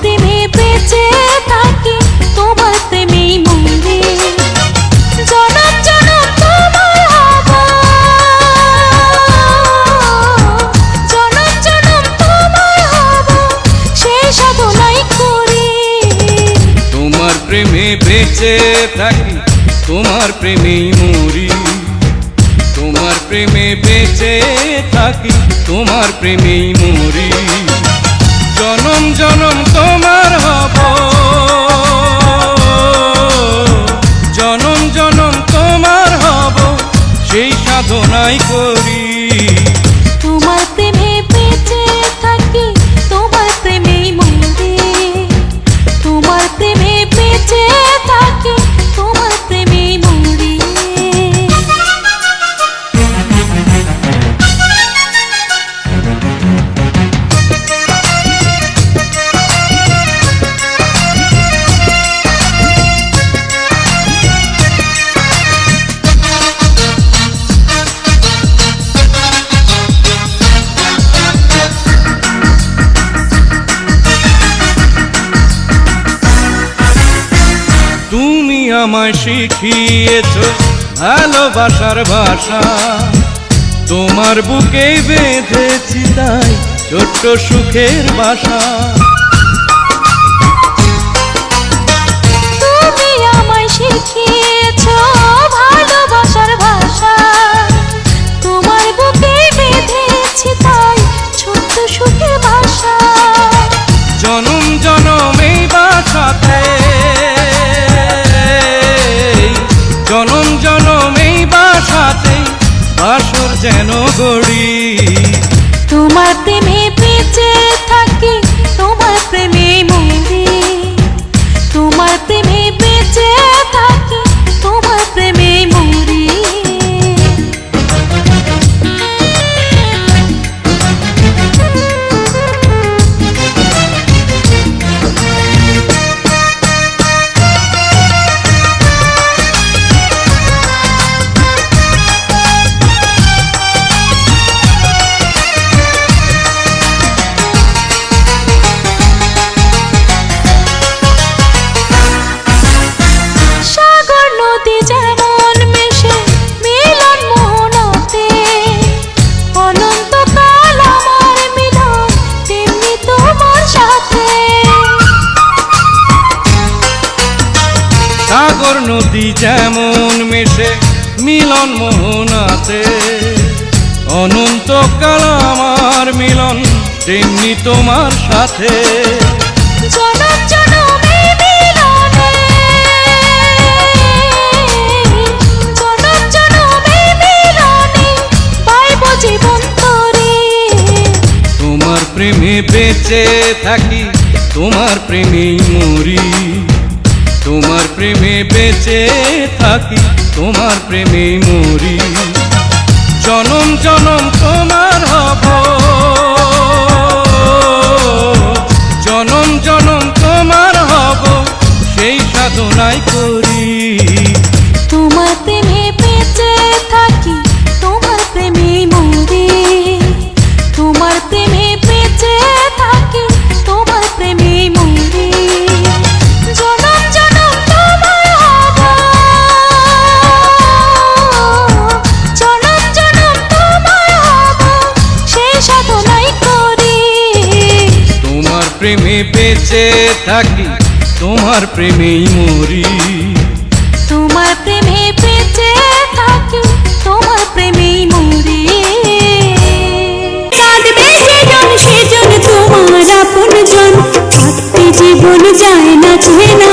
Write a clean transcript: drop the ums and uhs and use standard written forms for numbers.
প্রেমে বেঁচে থাকি, তোমার প্রেমেই মরি। জনম জনম তোমার হব, জনম জনম তোমার হব, সেই সাধনাই করি। তোমার প্রেমে বেঁচে থাকি, তোমার প্রেমেই মরি। তোমার প্রেমে বেঁচে থাকি, তোমার প্রেমেই মরি। জনম জনম তোমার হব, জনম জনম তোমার হব, সেই সাধনাই করি। তোমার প্রেমে বেঁচে থাকি, তোমার প্রেমেই মরি। তোমার প্রেমে বেঁচে থাকি, তোমার প্রেমেই মরি। তুমি আমায় শিখিয়েছ ভালোবাসার ভাষা, তোমার বুকেই বেঁধেছি তাই ছোট্ট সুখের বাসা। তুমি আমায় শিখিয়েছ ভালোবাসার ভাষা, তোমার বুকেই বেঁধেছি তাই ছোট্ট সুখের বাসা। জনম জনম এই বাসাতে, জনম জনম এই বাসাতে বাসর যেন গড়ি। তোমার প্রেমে বেঁচে থাকি, তোমার প্রেমেই মরি। তোমার প্রেমে বেঁচে থাকি, তোমার প্রেমেই মরি। সাগর নদী যেমন মেশে মিলন মোহনাতে, অনন্তকাল আমার মিলন তেমনি তোমার সাথে। জনম জনম এই মিলনে, জনম জনম এই মিলনে পাইব জীবন তরি। তোমার প্রেমে বেঁচে থাকি, তোমার প্রেমেই মরি। তোমার প্রেমে বেঁচে থাকি, তোমার প্রেমেই মরি। জনম জনম তোমার হব, জনম জনম তোমার হব, সেই সাধনাই করি। তোমার প্রেমে বেঁচে থাকি, তোমার প্রেমেই মরি। তোমার প্রেমে বেঁচে থাকি, তোমার প্রেমেই মরি। জনম জনম তোমার হব, জনম জনম তোমার হব, সেই সাধনাই করি। তোমার প্রেমে বেঁচে থাকি, তোমার প্রেমেই মরি। তোমার প্রেমে বেঁচে থাকি, তোমার প্রেমেই মরি। কাঁদবে যেজন সেজন তোমার আপনজন, থাকতে জীবন যায় না চেনা।